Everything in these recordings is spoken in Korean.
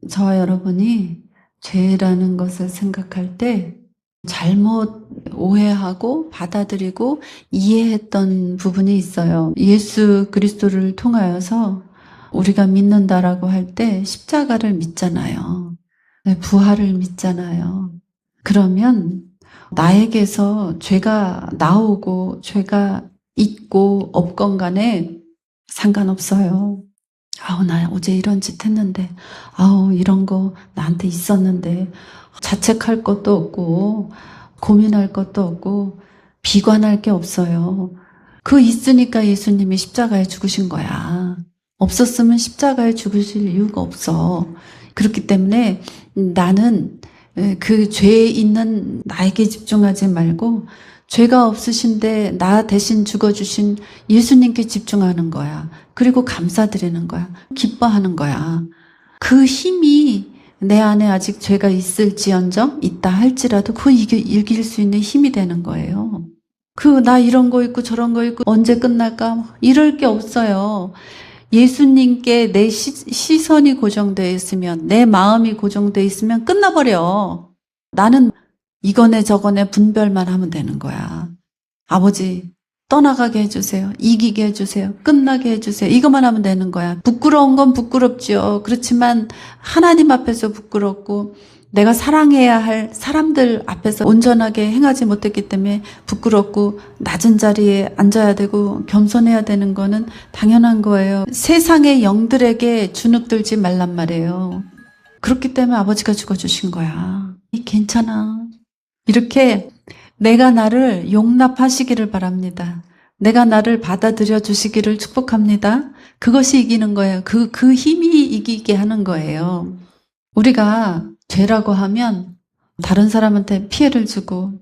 저와 여러분이 죄라는 것을 생각할 때 잘못 오해하고 받아들이고 이해했던 부분이 있어요. 예수 그리스도를 통하여서 우리가 믿는다라고 할 때 십자가를 믿잖아요. 네, 부활을 믿잖아요. 그러면 나에게서 죄가 나오고 죄가 있고 없건 간에 상관없어요. 아우, 나 어제 이런 짓 했는데, 아우, 이런 거 나한테 있었는데, 자책할 것도 없고, 고민할 것도 없고, 비관할 게 없어요. 그 있으니까 예수님이 십자가에 죽으신 거야. 없었으면 십자가에 죽으실 이유가 없어. 그렇기 때문에 나는 그 죄에 있는 나에게 집중하지 말고, 죄가 없으신데 나 대신 죽어주신 예수님께 집중하는 거야. 그리고 감사드리는 거야. 기뻐하는 거야. 그 힘이 내 안에 아직 죄가 있을지언정 있다 할지라도 그거 이길 수 있는 힘이 되는 거예요. 나 이런 거 있고 저런 거 있고 언제 끝날까? 이럴 게 없어요. 예수님께 내 시선이 고정되어 있으면, 내 마음이 고정되어 있으면 끝나버려. 나는 이거네 저거네 분별만 하면 되는 거야. 아버지, 떠나가게 해주세요. 이기게 해주세요. 끝나게 해주세요. 이것만 하면 되는 거야. 부끄러운 건 부끄럽죠. 그렇지만 하나님 앞에서 부끄럽고 내가 사랑해야 할 사람들 앞에서 온전하게 행하지 못했기 때문에 부끄럽고 낮은 자리에 앉아야 되고 겸손해야 되는 거는 당연한 거예요. 세상의 영들에게 주눅들지 말란 말이에요. 그렇기 때문에 아버지가 죽어주신 거야. 괜찮아. 이렇게 내가 나를 용납하시기를 바랍니다. 내가 나를 받아들여 주시기를 축복합니다. 그것이 이기는 거예요. 그 힘이 이기게 하는 거예요. 우리가 죄라고 하면 다른 사람한테 피해를 주고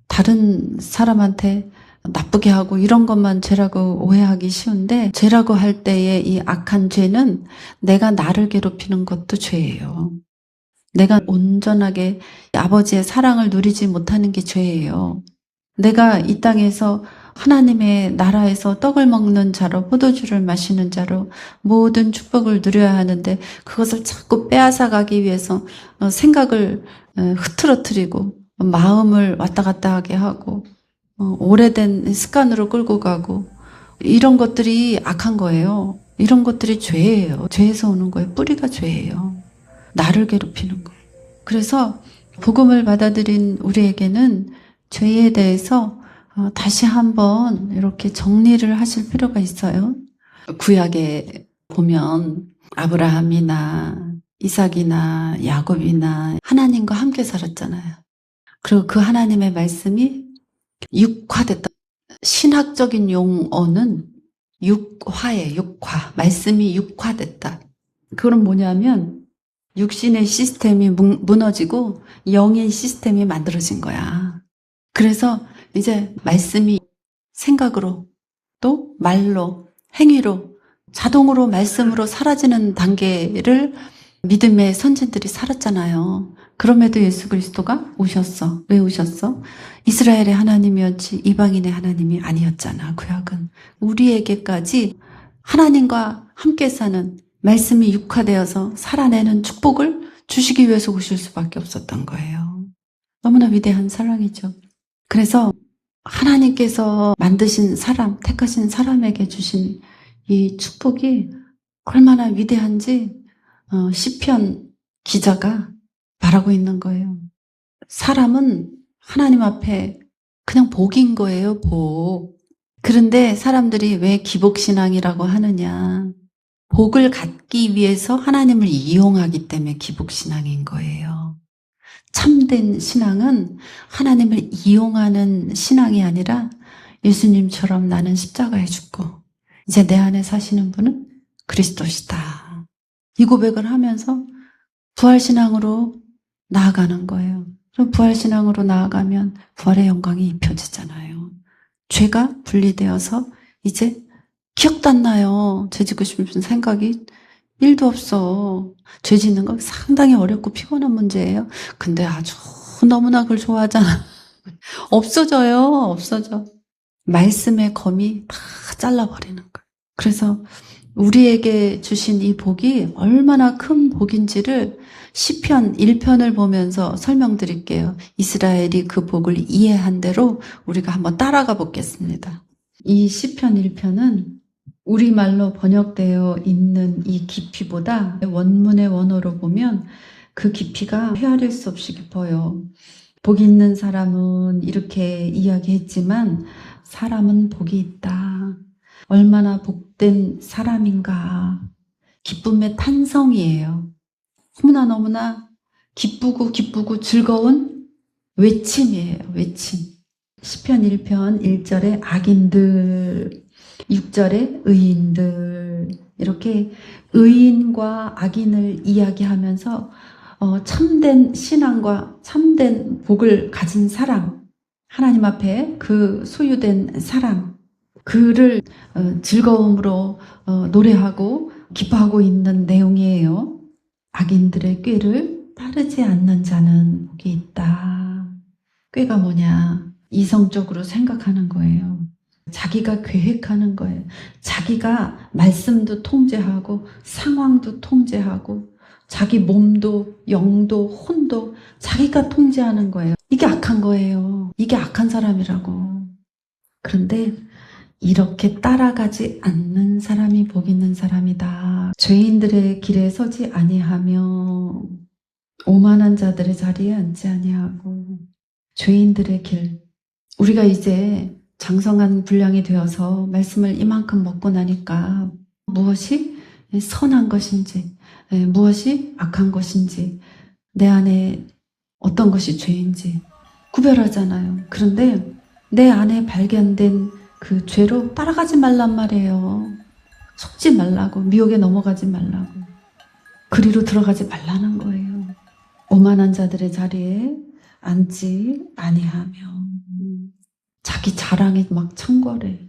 다른 사람한테 나쁘게 하고 이런 것만 죄라고 오해하기 쉬운데, 죄라고 할 때의 이 악한 죄는 내가 나를 괴롭히는 것도 죄예요. 내가 온전하게 아버지의 사랑을 누리지 못하는 게 죄예요. 내가 이 땅에서 하나님의 나라에서 떡을 먹는 자로, 포도주를 마시는 자로 모든 축복을 누려야 하는데, 그것을 자꾸 빼앗아가기 위해서 생각을 흐트러뜨리고 마음을 왔다 갔다 하게 하고 오래된 습관으로 끌고 가고, 이런 것들이 악한 거예요. 이런 것들이 죄예요. 죄에서 오는 거예요. 뿌리가 죄예요. 나를 괴롭히는 거. 그래서 복음을 받아들인 우리에게는 죄에 대해서 다시 한번 이렇게 정리를 하실 필요가 있어요. 구약에 보면 아브라함이나 이삭이나 야곱이나 하나님과 함께 살았잖아요. 그리고 그 하나님의 말씀이 육화됐다. 신학적인 용어는 육화예요. 육화. 말씀이 육화됐다. 그건 뭐냐면 육신의 시스템이 무너지고 영의 시스템이 만들어진 거야. 그래서 이제 말씀이 생각으로, 또 말로, 행위로, 자동으로 말씀으로 사라지는 단계를 믿음의 선진들이 살았잖아요. 그럼에도 예수 그리스도가 오셨어. 왜 오셨어? 이스라엘의 하나님이었지 이방인의 하나님이 아니었잖아. 구약은 우리에게까지 하나님과 함께 사는 말씀이 육화되어서 살아내는 축복을 주시기 위해서 오실 수밖에 없었던 거예요. 너무나 위대한 사랑이죠. 그래서 하나님께서 만드신 사람, 택하신 사람에게 주신 이 축복이 얼마나 위대한지 시편 기자가 말하고 있는 거예요. 사람은 하나님 앞에 그냥 복인 거예요, 복. 그런데 사람들이 왜 기복신앙이라고 하느냐. 복을 갖기 위해서 하나님을 이용하기 때문에 기복신앙인 거예요. 참된 신앙은 하나님을 이용하는 신앙이 아니라 예수님처럼 나는 십자가에 죽고 이제 내 안에 사시는 분은 그리스도시다. 이 고백을 하면서 부활신앙으로 나아가는 거예요. 그럼 부활신앙으로 나아가면 부활의 영광이 입혀지잖아요. 죄가 분리되어서 이제 기억도 안 나요. 죄 짓고 싶은 생각이 1도 없어. 죄 짓는 거 상당히 어렵고 피곤한 문제예요. 근데 아주 너무나 그걸 좋아하잖아. 없어져요. 없어져. 말씀의 검이 다 잘라버리는 거예요. 그래서 우리에게 주신 이 복이 얼마나 큰 복인지를 시편 1편을 보면서 설명드릴게요. 이스라엘이 그 복을 이해한 대로 우리가 한번 따라가 보겠습니다. 이 시편 1편은 우리말로 번역되어 있는 이 깊이보다 원문의 원어로 보면 그 깊이가 헤아릴 수 없이 깊어요. 복 있는 사람은 이렇게 이야기했지만 사람은 복이 있다. 얼마나 복된 사람인가. 기쁨의 탄성이에요. 너무나 기쁘고 즐거운 외침이에요. 외침. 시편 1편 1절에 악인들, 6절에 의인들, 이렇게 의인과 악인을 이야기하면서 참된 신앙과 참된 복을 가진 사람, 하나님 앞에 그 소유된 사람, 그를 즐거움으로 노래하고 기뻐하고 있는 내용이에요. 악인들의 꾀를 따르지 않는 자는 복이 있다. 꾀가 뭐냐? 이성적으로 생각하는 거예요. 자기가 계획하는 거예요. 자기가 말씀도 통제하고 상황도 통제하고 자기 몸도 영도 혼도 자기가 통제하는 거예요. 이게 악한 거예요. 이게 악한 사람이라고. 그런데 이렇게 따라가지 않는 사람이 복 있는 사람이다. 죄인들의 길에 서지 아니하며 오만한 자들의 자리에 앉지 아니하고. 죄인들의 길. 우리가 이제 장성한 분량이 되어서 말씀을 이만큼 먹고 나니까 무엇이 선한 것인지, 무엇이 악한 것인지, 내 안에 어떤 것이 죄인지 구별하잖아요. 그런데 내 안에 발견된 그 죄로 따라가지 말란 말이에요. 속지 말라고, 미혹에 넘어가지 말라고, 그리로 들어가지 말라는 거예요. 오만한 자들의 자리에 앉지 아니하며. 자기 자랑이 막 창궐해.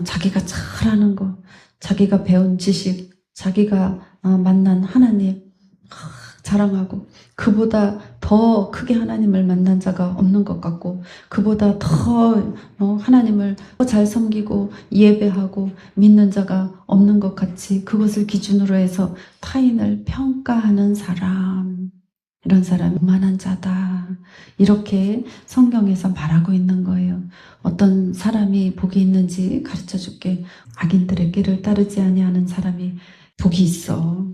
자기가 잘하는 거, 자기가 배운 지식, 자기가 만난 하나님 자랑하고, 그보다 더 크게 하나님을 만난 자가 없는 것 같고, 그보다 더 하나님을 더 잘 섬기고 예배하고 믿는 자가 없는 것 같이 그것을 기준으로 해서 타인을 평가하는 사람, 이런 사람이 오만한 자다. 이렇게 성경에서 말하고 있는 거예요. 어떤 사람이 복이 있는지 가르쳐 줄게. 악인들의 길을 따르지 아니하는 사람이 복이 있어.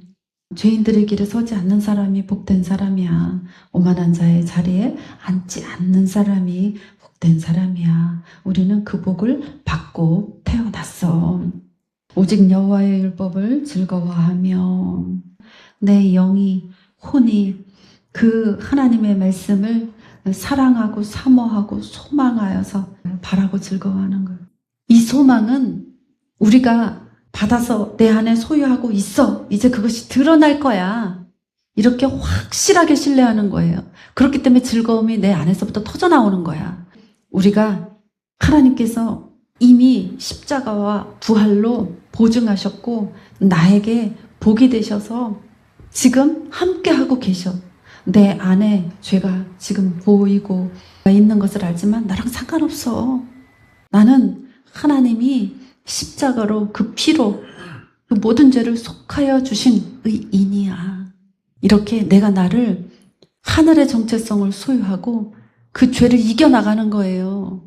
죄인들의 길에 서지 않는 사람이 복된 사람이야. 오만한 자의 자리에 앉지 않는 사람이 복된 사람이야. 우리는 그 복을 받고 태어났어. 오직 여호와의 율법을 즐거워하며 내 영이, 혼이 그 하나님의 말씀을 사랑하고 사모하고 소망하여서 바라고 즐거워하는 거예요. 이 소망은 우리가 받아서 내 안에 소유하고 있어. 이제 그것이 드러날 거야. 이렇게 확실하게 신뢰하는 거예요. 그렇기 때문에 즐거움이 내 안에서부터 터져나오는 거야. 우리가 하나님께서 이미 십자가와 부활로 보증하셨고 나에게 복이 되셔서 지금 함께하고 계셔. 내 안에 죄가 지금 보이고 있는 것을 알지만 나랑 상관없어. 나는 하나님이 십자가로 그 피로 그 모든 죄를 속하여 주신 의인이야. 이렇게 내가 나를 하늘의 정체성을 소유하고 그 죄를 이겨나가는 거예요.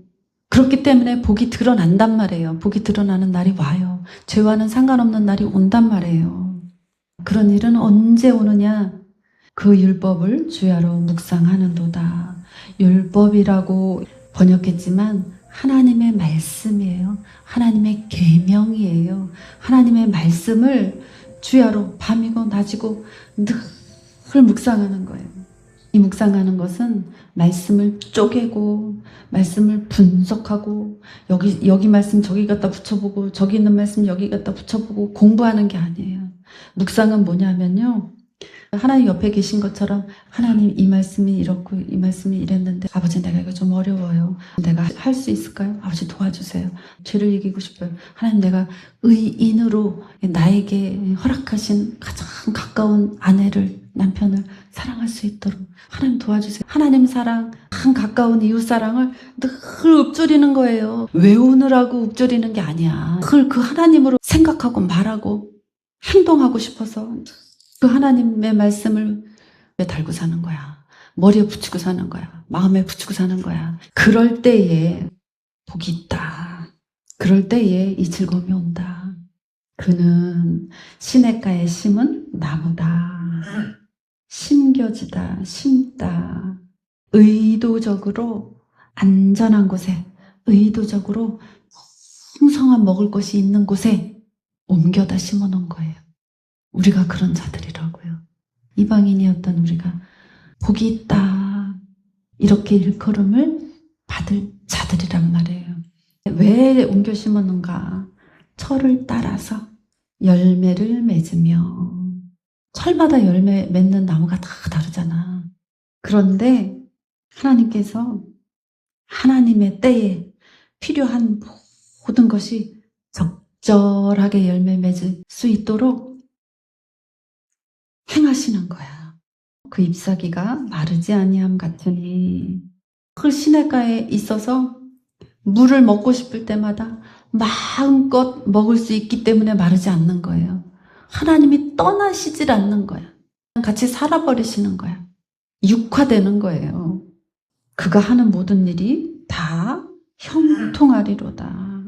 그렇기 때문에 복이 드러난단 말이에요. 복이 드러나는 날이 와요. 죄와는 상관없는 날이 온단 말이에요. 그런 일은 언제 오느냐? 그 율법을 주야로 묵상하는도다. 율법이라고 번역했지만 하나님의 말씀이에요. 하나님의 계명이에요. 하나님의 말씀을 주야로 밤이고 낮이고 늘 묵상하는 거예요. 이 묵상하는 것은 말씀을 쪼개고 말씀을 분석하고 여기 말씀 저기 갖다 붙여보고 저기 있는 말씀 여기 갖다 붙여보고 공부하는 게 아니에요. 묵상은 뭐냐면요, 하나님 옆에 계신 것처럼 하나님 이 말씀이 이렇고 이 말씀이 이랬는데 아버지 내가 이거 좀 어려워요. 내가 할 수 있을까요? 아버지 도와주세요. 죄를 이기고 싶어요. 하나님 내가 의인으로 나에게 허락하신 가장 가까운 아내를, 남편을 사랑할 수 있도록 하나님 도와주세요. 하나님 사랑, 가장 가까운 이웃 사랑을 늘 읊조리는 거예요. 외우느라고 읊조리는 게 아니야. 그걸 그 하나님으로 생각하고 말하고 행동하고 싶어서 그 하나님의 말씀을 왜 달고 사는 거야? 머리에 붙이고 사는 거야. 마음에 붙이고 사는 거야. 그럴 때에 복이 있다. 그럴 때에 이 즐거움이 온다. 그는 시냇가에 심은 나무다. 심겨지다, 심다. 의도적으로 안전한 곳에, 의도적으로 풍성한 먹을 것이 있는 곳에 옮겨다 심어놓은 거예요. 우리가 그런 자들이라고요. 이방인이었던 우리가 복이 있다. 이렇게 일컬음을 받을 자들이란 말이에요. 왜 옮겨 심었는가? 철을 따라서 열매를 맺으며. 철마다 열매 맺는 나무가 다 다르잖아. 그런데 하나님께서 하나님의 때에 필요한 모든 것이 적절하게 열매 맺을 수 있도록 행하시는 거야. 그 잎사귀가 마르지 아니함 같으니 그 시냇가에 있어서 물을 먹고 싶을 때마다 마음껏 먹을 수 있기 때문에 마르지 않는 거예요. 하나님이 떠나시질 않는 거야. 같이 살아버리시는 거야. 육화되는 거예요. 그가 하는 모든 일이 다 형통하리로다.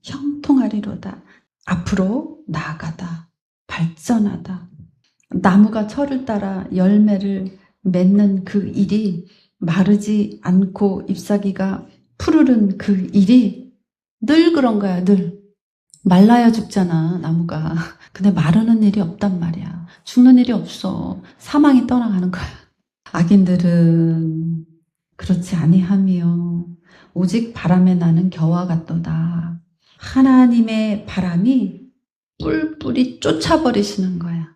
형통하리로다. 앞으로 나아가다. 발전하다. 나무가 철을 따라 열매를 맺는 그 일이 마르지 않고 잎사귀가 푸르른 그 일이 늘 그런 거야. 늘. 말라야 죽잖아, 나무가. 근데 마르는 일이 없단 말이야. 죽는 일이 없어. 사망이 떠나가는 거야. 악인들은 그렇지 아니하며 오직 바람에 나는 겨와 같도다. 하나님의 바람이 뿔뿔이 쫓아버리시는 거야.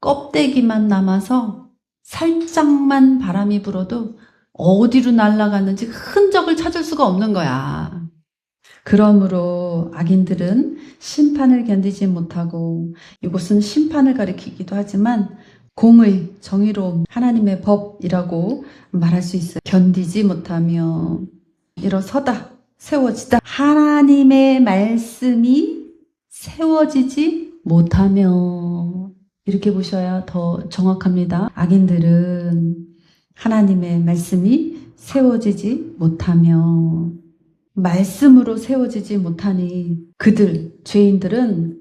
껍데기만 남아서 살짝만 바람이 불어도 어디로 날아갔는지 흔적을 찾을 수가 없는 거야. 그러므로 악인들은 심판을 견디지 못하고, 이것은 심판을 가리키기도 하지만 공의, 정의로움, 하나님의 법이라고 말할 수 있어요. 견디지 못하며 일어서다, 세워지다. 하나님의 말씀이 세워지지 못하며, 이렇게 보셔야 더 정확합니다. 악인들은 하나님의 말씀이 세워지지 못하며, 말씀으로 세워지지 못하니 그들, 죄인들은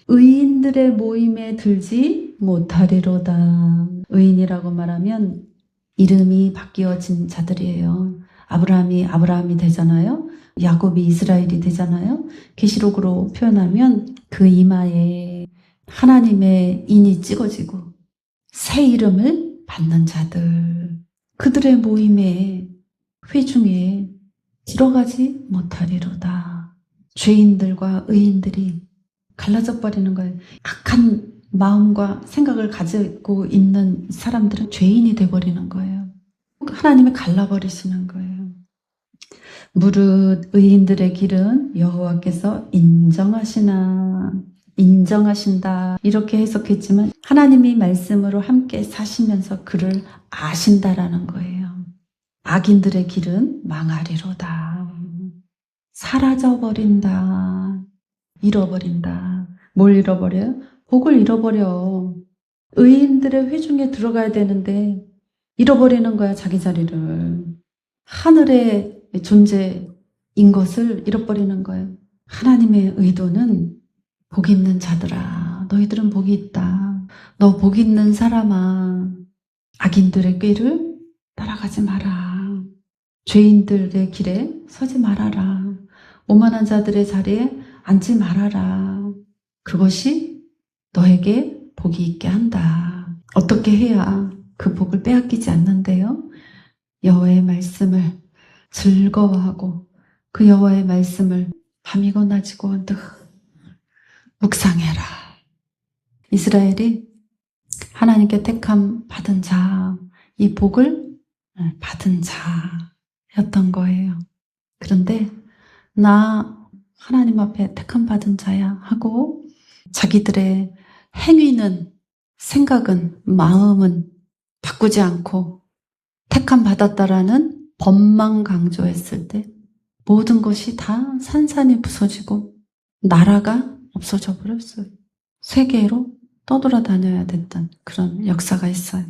의인들의 모임에 들지 못하리로다. 의인이라고 말하면 이름이 바뀌어진 자들이에요. 아브라함이 되잖아요. 야곱이 이스라엘이 되잖아요. 계시록으로 표현하면 그 이마에 하나님의 인이 찍어지고 새 이름을 받는 자들, 그들의 모임에, 회중에 들어가지 못하리로다. 죄인들과 의인들이 갈라져 버리는 거예요. 악한 마음과 생각을 가지고 있는 사람들은 죄인이 돼버리는 거예요. 하나님이 갈라버리시는 거예요. 무릇 의인들의 길은 여호와께서 인정하신다. 이렇게 해석했지만 하나님이 말씀으로 함께 사시면서 그를 아신다라는 거예요. 악인들의 길은 망하리로다. 사라져버린다. 잃어버린다. 뭘 잃어버려요? 복을 잃어버려. 의인들의 회중에 들어가야 되는데 잃어버리는 거야, 자기 자리를. 하늘의 존재인 것을 잃어버리는 거예요. 하나님의 의도는 복 있는 자들아, 너희들은 복이 있다. 너 복 있는 사람아, 악인들의 꾀를 따라가지 마라. 죄인들의 길에 서지 말아라. 오만한 자들의 자리에 앉지 말아라. 그것이 너에게 복이 있게 한다. 어떻게 해야 그 복을 빼앗기지 않는데요? 여호와의 말씀을 즐거워하고 그 여호와의 말씀을 밤이고 낮이고 늘 묵상해라. 이스라엘이 하나님께 택함 받은 자, 이 복을 받은 자였던 거예요. 그런데 나 하나님 앞에 택함 받은 자야 하고 자기들의 행위는, 생각은, 마음은 바꾸지 않고 택함 받았다라는 법만 강조했을 때 모든 것이 다 산산이 부서지고 나라가 없어져 버렸어요. 세계로 떠돌아다녀야 됐던 그런 역사가 있어요.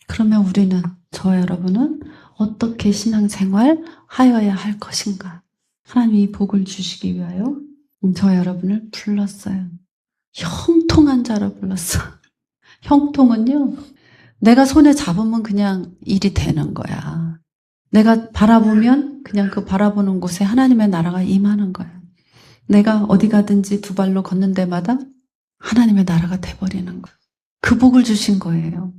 그러면 우리는, 저와 여러분은 어떻게 신앙생활 하여야 할 것인가? 하나님이 이 복을 주시기 위하여 저와 여러분을 불렀어요. 형통한 자로 불렀어. 형통은요, 내가 손에 잡으면 그냥 일이 되는 거야. 내가 바라보면 그냥 그 바라보는 곳에 하나님의 나라가 임하는 거야. 내가 어디 가든지 두 발로 걷는 데마다 하나님의 나라가 돼버리는 거야. 그 복을 주신 거예요.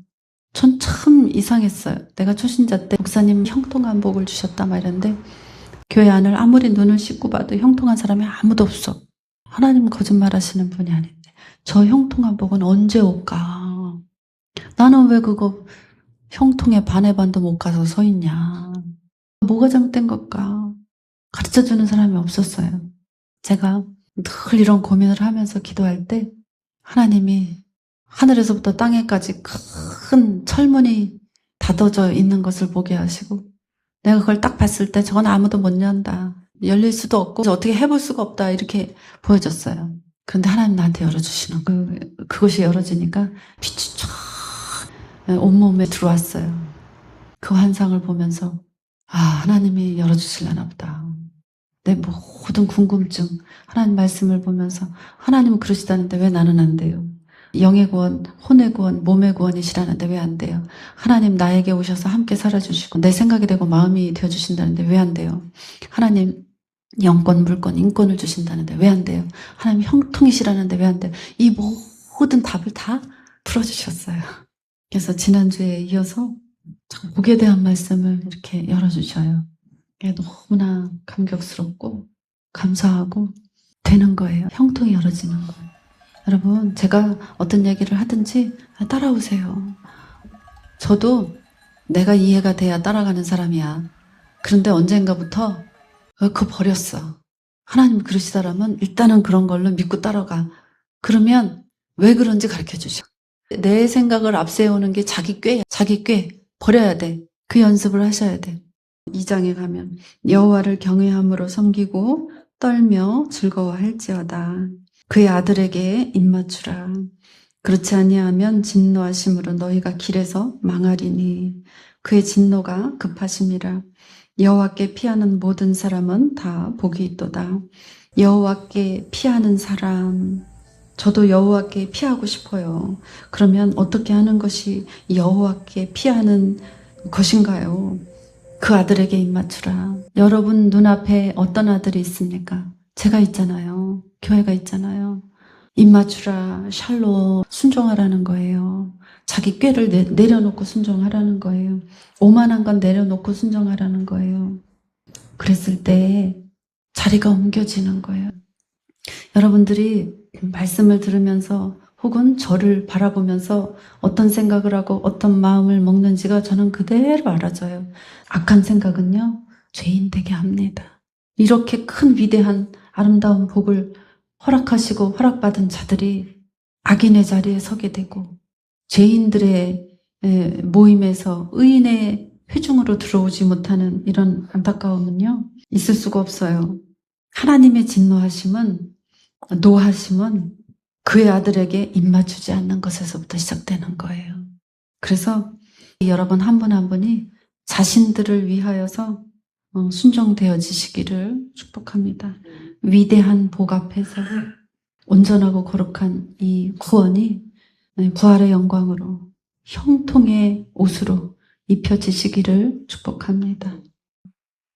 전 참 이상했어요. 내가 초신자 때 목사님 형통한 복을 주셨다 막 이랬는데, 교회 안을 아무리 눈을 씻고 봐도 형통한 사람이 아무도 없어. 하나님은 거짓말하시는 분이 아닌데 저 형통한 복은 언제 올까? 나는 왜 그거 형통에 반의 반도 못 가서 서 있냐? 뭐가 잘못된 걸까? 가르쳐주는 사람이 없었어요. 제가 늘 이런 고민을 하면서 기도할 때 하나님이 하늘에서부터 땅에까지 큰 철문이 닫아져 있는 것을 보게 하시고, 내가 그걸 딱 봤을 때 저건 아무도 못 연다, 열릴 수도 없고 어떻게 해볼 수가 없다, 이렇게 보여졌어요. 그런데 하나님 나한테 열어주시는 그것이 열어지니까 빛이 쫙 온몸에 들어왔어요. 그 환상을 보면서 하나님이 열어주시려나 보다. 내 모든 궁금증, 하나님 말씀을 보면서 하나님은 그러시다는데 왜 나는 안 돼요? 영의 구원, 혼의 구원, 몸의 구원이시라는데 왜 안 돼요? 하나님 나에게 오셔서 함께 살아주시고 내 생각이 되고 마음이 되어주신다는데 왜 안 돼요? 하나님 영권, 물권, 인권을 주신다는데 왜 안 돼요? 하나님 형통이시라는데 왜 안 돼요? 이 모든 답을 다 풀어주셨어요. 그래서 지난주에 이어서 복에 대한 말씀을 이렇게 열어주셔요. 너무나 감격스럽고 감사하고 되는 거예요. 형통이 열어지는 거예요. 여러분, 제가 어떤 얘기를 하든지 따라오세요. 저도 내가 이해가 돼야 따라가는 사람이야. 그런데 언젠가부터 그거 버렸어. 하나님 그러시다라면 일단은 그런 걸로 믿고 따라가. 그러면 왜 그런지 가르쳐 주셔. 내 생각을 앞세우는 게 자기 꾀야. 자기 꾀 버려야 돼. 그 연습을 하셔야 돼. 2장에 가면 여호와를 경외함으로 섬기고 떨며 즐거워할지어다. 그의 아들에게 입맞추라. 그렇지 아니하면 진노하심으로 너희가 길에서 망하리니 그의 진노가 급하심이라. 여호와께 피하는 모든 사람은 다 복이 있도다. 여호와께 피하는 사람, 저도 여호와께 피하고 싶어요. 그러면 어떻게 하는 것이 여호와께 피하는 것인가요? 그 아들에게 입맞추라. 여러분 눈앞에 어떤 아들이 있습니까? 제가 있잖아요. 교회가 있잖아요. 입맞추라, 샬롬, 순종하라는 거예요. 자기 꾀를 내려놓고 순종하라는 거예요. 오만한 건 내려놓고 순종하라는 거예요. 그랬을 때 자리가 옮겨지는 거예요. 여러분들이 말씀을 들으면서 혹은 저를 바라보면서 어떤 생각을 하고 어떤 마음을 먹는지가 저는 그대로 알아져요. 악한 생각은요, 죄인 되게 합니다. 이렇게 큰 위대한 아름다운 복을 허락하시고 허락받은 자들이 악인의 자리에 서게 되고 죄인들의 모임에서 의인의 회중으로 들어오지 못하는 이런 안타까움은요, 있을 수가 없어요. 하나님의 진노하심은, 노하심은 그의 아들에게 입맞추지 않는 것에서부터 시작되는 거예요. 그래서 여러분 한 분 한 분이 자신들을 위하여서 순종되어지시기를 축복합니다. 위대한 복 앞에서 온전하고 거룩한 이 구원이 부활의 영광으로 형통의 옷으로 입혀지시기를 축복합니다.